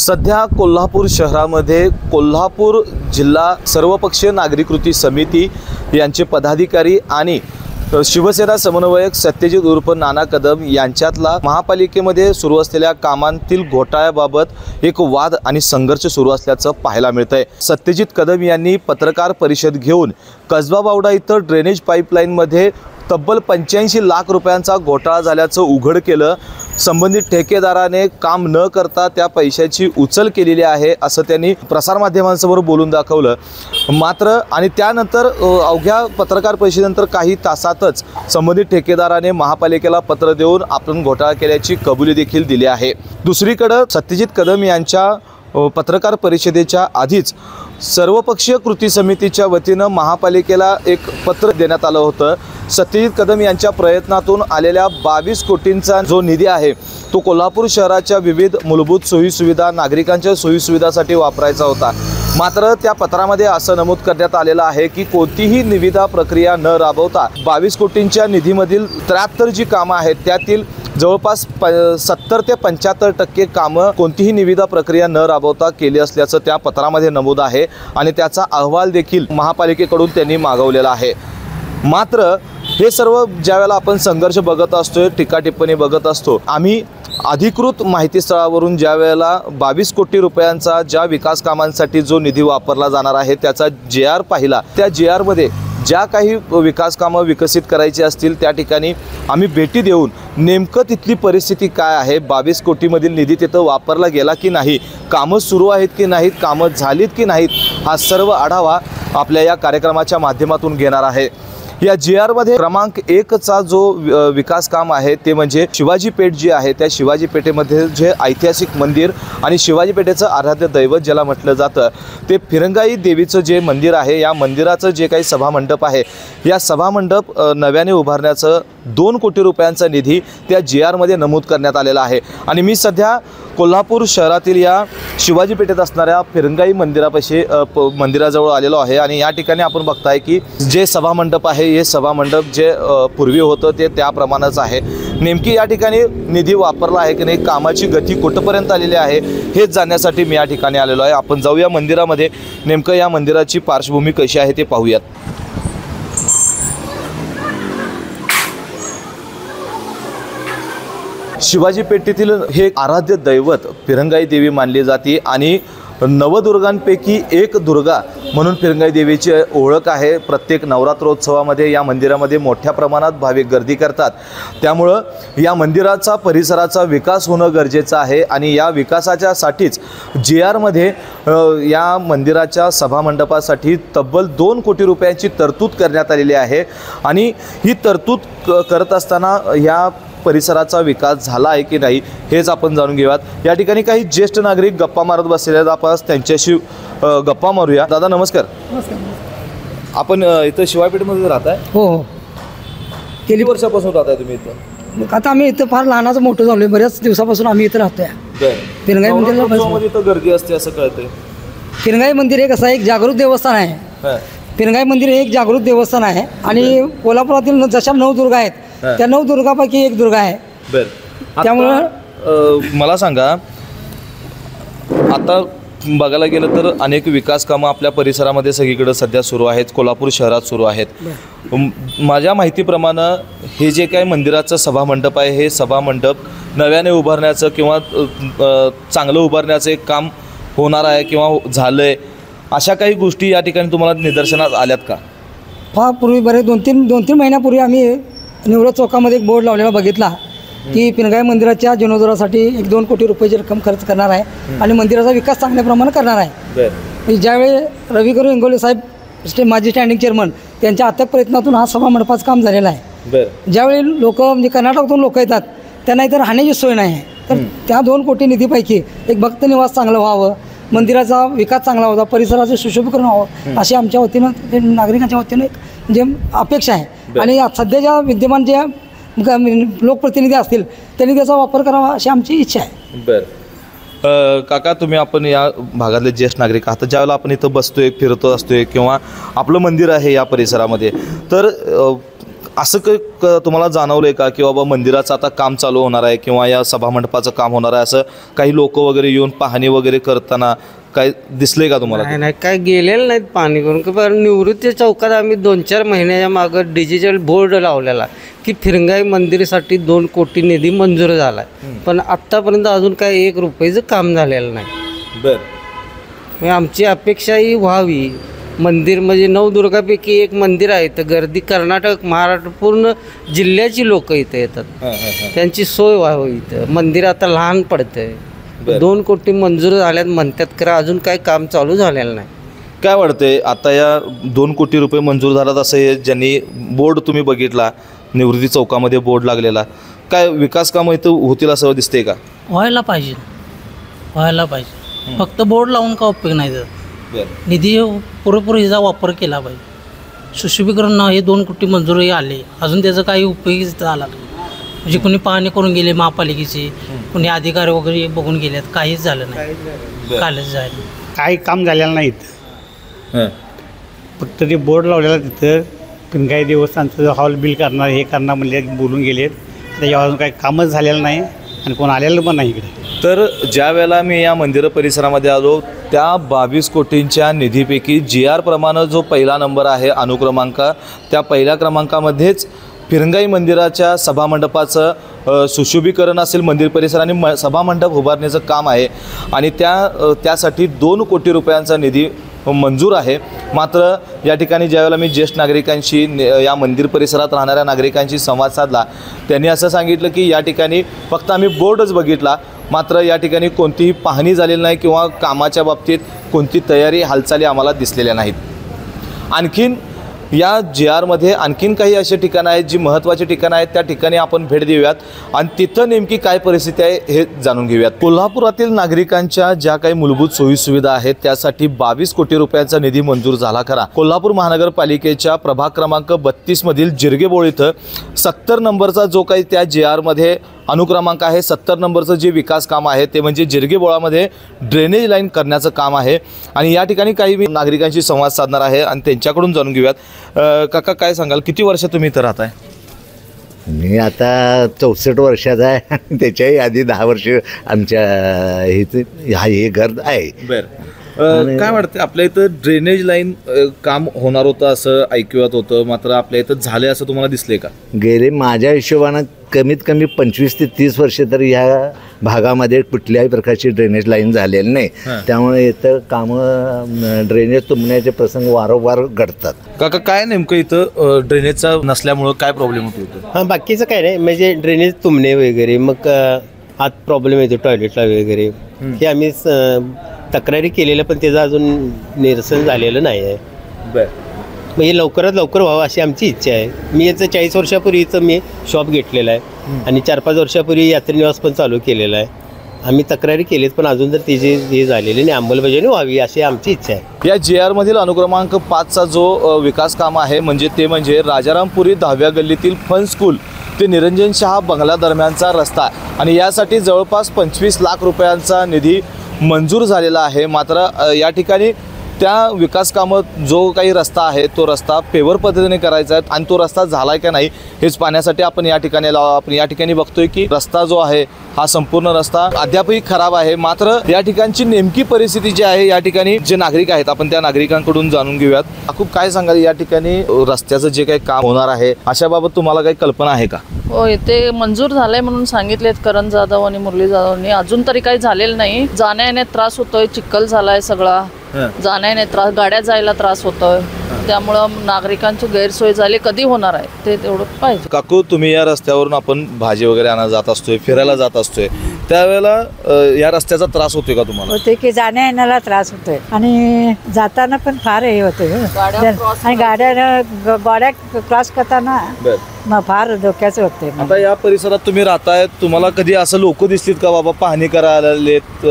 सध्या कोल्हापूर शहरामध्ये कोल्हापूर जिल्हा सर्वपक्षीय नागरिक कृती समिती यांचे पदाधिकारी आणि शिवसेना समन्वयक सत्यजित उर्फ नाना कदम यांच्यातला महापालिकेमध्ये सुरू असलेल्या कामांतील घोटाळ्याबाबत एक वाद आणि संघर्ष सुरू असल्याचं पाहायला मिळतंय। सत्यजित कदम यांनी पत्रकार परिषद घेऊन कसबा बावडा इथं ड्रेनेज पाईपलाईनमध्ये तब्बल 85 लाख रुपयांचा घोटाळा झाल्याचं उघड केलं। संबंधित ठेकेदाराने काम न करता त्या पैशाची उचल केलेली आहे असं त्यांनी प्रसारमाध्यमांसमोर बोलून दाखवलं। मात्र आणि त्यानंतर अवघ्या पत्रकार परिषदेनंतर काही तासातच संबंधित ठेकेदाराने महापालिकेला पत्र देऊन आपण घोटाळा केल्याची कबुली देखील दिली आहे। दुसरीकडे सत्यजित कदम यांच्या पत्रकार परिषदेच्या आधीच सर्वपक्षीय कृती समितीच्या वतीनं महापालिकेला एक पत्र देण्यात आलं होतं। सत्यजित कदम यांच्या प्रयत्नातून आलेल्या 22 कोटींचा जो निधी आहे तो कोल्हापूर शहराच्या विविध मूलभूत सोयीसुविधा नागरिकांच्या सोयीसुविधासाठी वापरायचा होता। मात्र त्या पत्रामध्ये असं नमूद करण्यात आलेलं आहे की कोणतीही निविदा प्रक्रिया न राबवता 22 कोटींच्या निधीमधील 73 जी कामं आहेत त्यातील जवळपास 70 ते 75% कामं कोणतीही निविदा प्रक्रिया न राबवता केली असल्याचं त्या पत्रामध्ये नमूद आहे आणि त्याचा अहवाल देखील महापालिकेकडून त्यांनी मागवलेला आहे। मात्र हे सर्व ज्यावेळेला आपण संघर्ष बघत असतो, टीका टिप्पणी बघत असतो, आम्ही अधिकृत माहिती स्थळावरून ज्यावेळेला 22 कोटी रुपयांचा ज्या विकास कामांसाठी जो निधी वापरला जाणार आहे त्याचा JR पाहिला। त्या JR मध्ये ज्या काही विकास कामं विकसित करायची असतील त्या ठिकाणी आम्ही भेटी देऊन नेमकं तिथली परिस्थिती काय आहे, 22 कोटीमधील निधी तिथं वापरला गेला की नाही, कामं सुरू आहेत की नाहीत, कामं झालीत की नाहीत, हा सर्व आढावा आपल्या या कार्यक्रमाच्या माध्यमातून घेणार आहे। या JR मध्ये क्रमांक 1चा जो विकास काम आहे ते म्हणजे शिवाजी पेठ जी आहे त्या शिवाजी पेठेमध्ये जे ऐतिहासिक मंदिर आणि शिवाजी पेठेचं आराध्य दैवत ज्याला म्हटलं जातं ते फिरंगाई देवीचं जे मंदिर आहे या मंदिराचं जे काही सभामंडप आहे या सभामंडप नव्याने उभारण्याचं 2 कोटी रुपयांचा निधी त्या JR मध्ये नमूद करण्यात आलेला आहे। आणि मी सध्या कोल्हापूर शहरातील या शिवाजी पेठेत असणाऱ्या फिरंगाई मंदिराजवळ आलेलो आहे आणि या ठिकाणी आपण बघताय की जे सभामंडप आहे हे सभामंडप जे पूर्वी होतं ते त्याप्रमाणेच आहे। नेमकी या ठिकाणी निधी वापरला आहे की नाही, कामाची गती कुठपर्यंत आलेली आहे हेच जाणण्यासाठी मी या ठिकाणी आलेलो आहे। आपण जाऊया मंदिरामध्ये, नेमकं या मंदिराची पार्श्वभूमी कशी आहे ते पाहूयात। शिवाजी पेठेतील हे आराध्य दैवत फिरंगाई देवी मानली जाते आणि नवदुर्गांपैकी एक दुर्गा म्हणून फिरंगाई देवीची ओळख आहे। प्रत्येक नवरात्रोत्सवामध्ये या मंदिरामध्ये मोठ्या प्रमाणात भाविक गर्दी करतात, त्यामुळं या मंदिराचा परिसराचा विकास होणं गरजेचं आहे आणि या विकासाच्यासाठीच JR मध्ये या मंदिराच्या सभामंडपासाठी तब्बल 2 कोटी रुपयांची तरतूद करण्यात आलेली आहे आणि ही तरतूद करत असताना या परिसराचा विकास झाला आहे की नाही हेच आपण जाणून घेऊयात। या ठिकाणी काही ज्येष्ठ नागरिक गप्पा मारत बसलेले आहेत, आपण त्यांच्याशी गप्पा मारूया। दादा नमस्कार। नमस्कार। आपण इथं शिवाजीपेठेमध्ये राहताय? हो हो। किती वर्षापासून राहताय तुम्ही इथं? आता आम्ही इथं फार लहानाचं मोठं झालोय, बऱ्याच दिवसापासून आम्ही इथं राहतोय। फिरंगाई मंदिरामध्ये इथं गर्दी असते असं कळतंय। फिरंगाई मंदिर हे कसं एक जागृत देवस्थान आहे। फिरंगाई मंदिर हे एक जागृत देवस्थान आहे आणि कोल्हापुरातील जशा 9 दुर्गा आहेत त्या 9 दुर्गापैकी एक दुर्गा आहे। त्यामुळं मला सांगा, आता बघायला गेलं तर अनेक विकास कामं आपल्या परिसरामध्ये सगळीकडे सध्या सुरू आहेत, कोल्हापूर शहरात सुरू आहेत। माझ्या माहितीप्रमाणे हे जे काही मंदिराचं सभामंडप आहे हे सभामंडप नव्याने उभारण्याचं किंवा चांगलं उभारण्याचं एक काम होणार आहे किंवा झालं आहे, अशा काही गोष्टी या ठिकाणी तुम्हाला निदर्शनास आल्यात का? फार पूर्वी बरे 2-3 महिन्यापूर्वी आम्ही निवृत्त चौकामध्ये एक बोर्ड लावलेला बघितला की फिरंगाई मंदिराच्या जीर्णोद्धारासाठी 1-2 कोटी रुपयाची रक्कम खर्च करणार आहे आणि मंदिराचा विकास चांगल्या प्रमाणात करणार आहे। ज्यावेळी रविकरू इंगोले साहेब माजी स्टँडिंग चेअरमन त्यांच्या अथक प्रयत्नातून हा सभामंडपाचं काम झालेलं आहे। ज्यावेळी लोक म्हणजे कर्नाटकातून लोक येतात त्यांना इथं राहण्याची सोय नाही आहे, तर त्या 2 कोटी निधीपैकी एक भक्त निवास चांगलं व्हावं, मंदिराचा विकास चांगला होता, परिसराचं सुशोभीकरण व्हावं अशी आमच्या वतीनं नागरिकांच्या वतीनं एक म्हणजे अपेक्षा आहे। आणि सध्याच्या विद्यमान जे लोकप्रतिनिधी असतील त्यांनी त्याचा वापर करावा अशी आमची इच्छा आहे। काका, तुम्ही आपण या भागातले ज्येष्ठ नागरिक आहात, ज्यावेळेला आपण इथं बसतोय, फिरतो असतोय किंवा आपलं मंदिर आहे या परिसरामध्ये, तर असं तुम्हाला जाणवलंय का की बाबा मंदिराचं आता काम चालू होणार आहे किंवा या सभामंडपाचं काम होणार आहे, असं काही लोक वगैरे येऊन पाहणी वगैरे करताना काय दिसलंय का तुम्हाला? नाही नाही, काय गेलेलं नाहीत पाहणी करून. पण निवृत्ती चौकात आम्ही 2-4 महिन्याच्या मागं डिजिटल बोर्ड लावलेला की फिरंगाई मंदिरासाठी 2 कोटी निधी मंजूर झाला आहे, पण आत्तापर्यंत अजून काय 1 रुपयाचं काम झालेलं नाही. बरं. आमची अपेक्षा ही व्हावी. मंदिर म्हणजे नवदुर्गापैकी एक मंदिर आहे, तर गर्दी कर्नाटक महाराष्ट्र पूर्ण जिल्ह्याची लोक इथे येतात, त्यांची सोय व्हावी. इथं मंदिर आता लहान पडतंय. 2 कोटी मंजूर झाल्यात म्हणतात, खरं अजून काय काम चालू झालेलं नाही. काय वाटतंय आता या 2 कोटी रुपये मंजूर झालात असं हे ज्यांनी बोर्ड तुम्ही बघितला, निवृत्ती चौकामध्ये बोर्ड लागलेला, काय विकास कामं इथं होतील असं दिसतंय का? व्हायला पाहिजे, व्हायला पाहिजे. फक्त बोर्ड लावून का उपयोग नाही. निधी पुरेपूर ह्याचा वापर केला पाहिजे. सुशोभीकरण हे 2 कोटी मंजुरी आले, अजून त्याचा काही उपयोग झाला म्हणजे कोणी पाहणी करून गेले महापालिकेचे, कोणी अधिकारी वगैरे बघून गेलेत, काहीच झालं नाही. कालच झालं, काही काम झालेलं नाहीत. फक्त ते बोर्ड लावलेला तिथं काही देवस्थानचं हॉल बिल करणार हे करणार म्हणजे बोलून गेलेत. त्याच्यावर अजून काही कामच झालेलं नाही आणि कोण आलेलं पण नाही इकडे. तर ज्या वेळेला मी या मंदिर परिसरामध्ये आलो त्या 22 कोटींच्या निधीपैकी GR प्रमाणे जो पहिला नंबर आहे अनुक्रमांक, त्या पहिल्या क्रमांकामध्येच फिरंगाई मंदिराच्या सभामंडपाचं सुशोभीकरण असेल, मंदिर परिसर आणि सभामंडप उभारण्याचं काम आहे आणि त्यासाठी 2 कोटी रुपयांचा निधी मंजूर आहे. मात्र या ठिकाणी ज्यावेळेला मी ज्येष्ठ नागरिकांशी, या मंदिर परिसरात राहणाऱ्या नागरिकांशी संवाद साधला, त्यांनी असं सांगितलं की या ठिकाणी फक्त आम्ही बोर्डच बघितला, मात्र या ठिकाणी कोणतीही पाहणी झालेली नाही किंवा कामाच्या बाबतीत कोणती तयारी हालचाली आम्हाला दिसलेल्या नाहीत. आणखीन या GRमध्ये आणखीन काही असे ठिकाणं आहेत जी महत्त्वाची ठिकाणं आहेत, त्या ठिकाणी आपण भेट देऊयात आणि तिथं नेमकी काय परिस्थिती आहे हे जाणून घेऊयात. कोल्हापुरातील नागरिकांच्या ज्या काही मूलभूत सोयीसुविधा आहेत त्यासाठी 22 कोटी रुपयांचा निधी मंजूर झाला खरा. कोल्हापूर महानगरपालिकेच्या प्रभाग क्रमांक 32 मधील जिरगेबोळ इथं 70 नंबरचा जो काही त्या GRमध्ये अनुक्रमांक आहे, 70 नंबरचं जे विकास काम आहे ते म्हणजे जिरगेबोळामध्ये ड्रेनेज लाईन करण्याचं काम आहे आणि या ठिकाणी काही मी नागरिकांशी संवाद साधणार आहे आणि त्यांच्याकडून जाणून घेऊयात. काका काय सांगाल, किती वर्ष तुम्ही इथं राहताय? मी आता 64 वर्षाचा आहे. त्याच्याही आधी 10 वर्ष आमच्या हे घर आहे. बरं. काय वाटतं आपल्या इथं ड्रेनेज लाईन काम होणार होतं असं ऐकूयात होतं, मात्र आपल्या इथं झाले असं तुम्हाला दिसले का? गेले माझ्या हिशोबानं कमीत कमी 25 ते 30 वर्ष तर या भागामध्ये कुठल्याही प्रकारची ड्रेनेज लाईन झालेली नाही. त्यामुळे इथं कामं ड्रेनेज तुंबण्याचे प्रसंग वारंवार घडतात. काका काय नेमकं इथं ड्रेनेजचा नसल्यामुळं काय प्रॉब्लेम होतो? हां, बाकीचं काय नाही, म्हणजे ड्रेनेज तुंबणे वगैरे, मग आत प्रॉब्लेम येतो टॉयलेटला वगैरे, हे आम्ही तक्रारी केलेलं पण त्याचं अजून निरसन झालेलं नाही आहे. मग हे लवकरात लवकर व्हावं अशी आमची इच्छा आहे. मी याचं 40 वर्षापूर्वीचं मी शॉप घेतलेलं आहे आणि 4-5 वर्षापूर्वी यात्रीनिवास पण चालू केलेला आहे. आम्ही तक्रारी केलीत पण अजून तर तिची हे झालेली नाही, अंमलबजावणी व्हावी अशी आमची इच्छा आहे. या GRमधील अनुक्रमांक 5चा जो विकास काम आहे ते म्हणजे राजारामपुरी 10व्या गल्लीतील फन स्कूल ते निरंजन शहा बंगला दरम्यानचा रस्ता आणि यासाठी जवळपास 25 लाख रुपयांचा निधी मंजूर झालेला आहे. मात्र या ठिकाणी त्या विकास कामं जो काही रस्ता आहे तो रस्ता पेवर पद्धतीने करायचा आहे आणि तो रस्ता झाला आहे का नाही हेच पाहण्यासाठी आपण या ठिकाणी बघतोय की रस्ता जो आहे हा संपूर्ण रस्ता अद्यापही खराब आहे. मात्र या ठिकाणची नेमकी परिस्थिती जी आहे, या ठिकाणी जे नागरिक आहेत आपण त्या नागरिकांकडून जाणून घेऊयात. खूप काय सांगाल या ठिकाणी रस्त्याचं जे काही काम होणार आहे अशाबाबत तुम्हाला काही कल्पना आहे का? हो, ते मंजूर झालंय म्हणून सांगितलेत करण जाधव आणि मुरली जाधवनी. अजून तरी काही झालेलं नाही. जाण्या येण्यात त्रास होतोय, चिखल झालाय सगळा, जाण्या येण्यात त्रास, गाड्या जायला त्रास होतोय, त्यामुळं नागरिकांची गैरसोय झाली. कधी होणार आहे ते तेवढं पाहिजे. काकू, तुम्ही या रस्त्यावरून आपण भाजी वगैरे आणायला जात असतोय, फिरायला जात असतोय, त्यावेळेला या रस्त्याचा त्रास होतोय का तुम्हाला? होते की जाण्या येण्याला त्रास होतोय आणि जाताना पण फार हे होते आणि गाड्या क्रॉस करताना मग फार धोक्याचं होते. आता या परिसरात तुम्ही राहताय, तुम्हाला कधी असं लोक दिसतील का बाबा पाहणी करायला आलेत,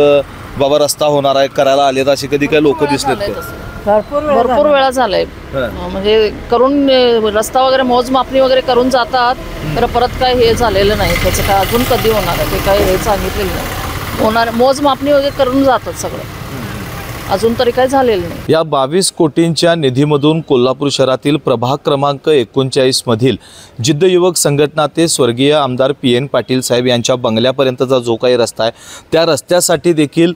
बाबा रस्ता होणार आहे करायला आलेत, असे कधी काही लोक दिसलेत का? भरपूर वेळा झालंय. म्हणजे करून रस्ता वगैरे मोजमापणी वगैरे करून जातात, तर परत काय हे झालेलं नाही. त्याचं काय अजून कधी होणार आहे ते काय हे सांगितलेलं नाही. होणार मोजमापणी वगैरे करून जातात सगळं. अजून तरी काही झालेलं नाही. या 22 कोटींच्या निधीमधून कोल्हापूर शहरातील प्रभाग क्रमांक 39 मधील जिद्द युवक संघटना ते स्वर्गीय आमदार PN पाटील साहेब यांच्या बंगल्यापर्यंतचा जो काही रस्ता आहे त्या रस्त्यासाठी देखील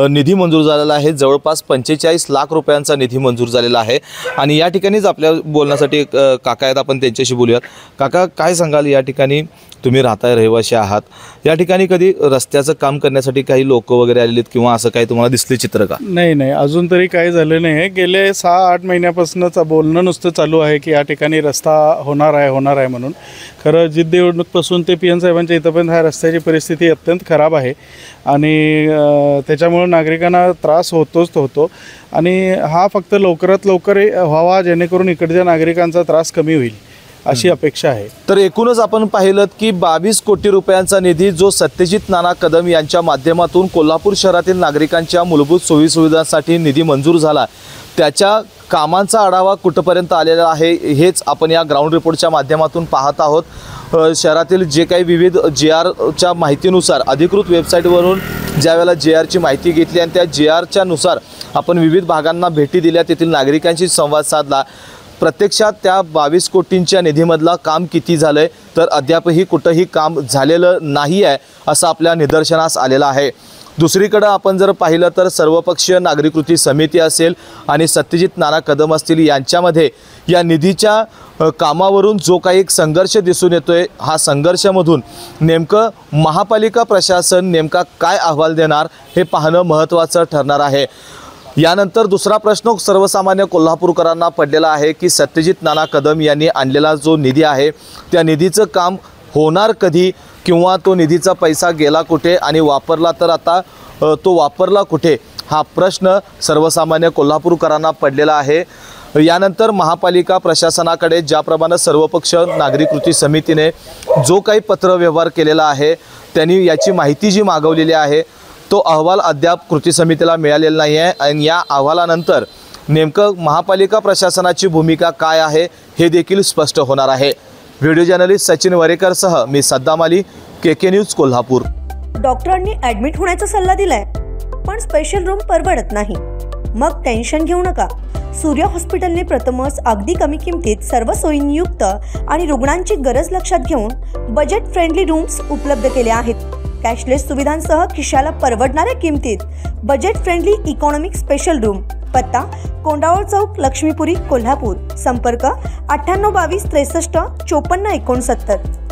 निधी मंजूर झालेला आहे. जवळपास 45 लाख रुपयांचा निधी मंजूर झालेला आहे. आणि या ठिकाणीच आपल्या बोलण्यासाठी काका आहेत, आपण त्यांच्याशी बोलूयात. काका, काय सांगाल, या ठिकाणी तुम्ही राहताय, रहिवासी आहात, या ठिकाणी कधी रस्त्याचं काम करण्यासाठी काही लोक वगैरे आलेले आहेत किंवा असं काही तुम्हाला दिसले चित्र का? नाही, अजून तरी काही झालं नाही. गेले 6-8 महिन्यापासूनच बोलणं नुसतं चालू आहे की या ठिकाणी रस्ता होणार आहे म्हणून. खरं जिद्द निवडणूकपासून ते PN साहेबांच्या इथंपर्यंत ह्या रस्त्याची परिस्थिती अत्यंत खराब आहे आणि त्याच्यामुळं नागरिकांना त्रास होतो आणि हा फक्त लवकरात लवकर व्हावा जेणेकरून इकडच्या नागरिकांचा त्रास कमी होईल अशी अपेक्षा आहे. तर एकूणच आपण पाहिलं की 22 कोटी रुपयांचा निधी जो सत्यजित नाना कदम यांच्या माध्यमातून कोल्हापूर शहरातील नागरिकांच्या मूलभूत सोयीसुविधांसाठी निधी मंजूर झाला, त्याच्या कामांचा आढावा कुठपर्यंत आलेला आहे हेच आपण या ग्राउंड रिपोर्टच्या माध्यमातून पाहत आहोत. शहरातील जे काही विविध JRच्या माहितीनुसार अधिकृत वेबसाईटवरून ज्यावेळेला JRची माहिती घेतली आणि त्या JRच्या नुसार आपण विविध भागांना भेटी दिल्या, तेथील नागरिकांशी संवाद साधला. प्रत्यक्षात त्या 22 कोटींच्या निधीमधला काम किती झालं आहे तर अद्यापही कुठंही काम झालेलं नाही आहे असं आपल्या निदर्शनास आलेलं आहे. दुसरीकडे आपण जर पाहिलं तर सर्वपक्षीय नागरिक कृती समिती असेल आणि सत्यजित नाना कदम असतील यांच्यामध्ये या निधीच्या कामावरून जो काही एक संघर्ष दिसून येतोय, हा संघर्षामधून नेमकं महापालिका प्रशासन नेमका काय अहवाल देणार हे पाहणं महत्त्वाचं ठरणार आहे. यानंतर दुसरा प्रश्न सर्वसामान्य कोल्हापूरकरांना पडलेला आहे की सत्यजित नाना कदम यांनी आणलेला जो निधी आहे त्या निधीचं काम होणार कधी किंवा तो निधीचा पैसा गेला कुठे आणि वापरला तर आता तो वापरला कुठे, हा प्रश्न सर्वसामान्य कोल्हापूरकरांना पडलेला आहे. यानंतर महापालिका प्रशासनाकडे ज्याप्रमाणे सर्वपक्ष नागरिक कृती समितीने जो काही पत्रव्यवहार केलेला आहे, त्यांनी याची माहिती जी मागवलेली आहे तो अहवाल अद्याप कृती समितीला मिळालेला नाही आहे आणि या अहवालानंतर नेमकं महापालिका प्रशासनाची भूमिका काय आहे हे देखील स्पष्ट होणार आहे. व्हिडिओ जर्नलिस्ट सचिन वरेकरसह मी सद्दाम अली, KK न्यूज कोल्हापूर. डॉक्टरांनी ॲडमिट होण्याचा सल्ला दिलाय पण स्पेशल रूम परवडत नाही, मग टेन्शन घेऊ नका. सूर्य हॉस्पिटलने प्रथमच अगदी कमी किमतीत सर्व सोयींयुक्त आणि रुग्णांची गरज लक्षात घेऊन बजेट फ्रेंडली रूम्स उपलब्ध केले आहेत. कॅशलेस सुविधांसह खिशाला परवडणाऱ्या किमतीत budget friendly economic special room. पत्ता कोंडावळ चौक, लक्ष्मीपुरी, कोल्हापूर. संपर्क 9822 63 54 69.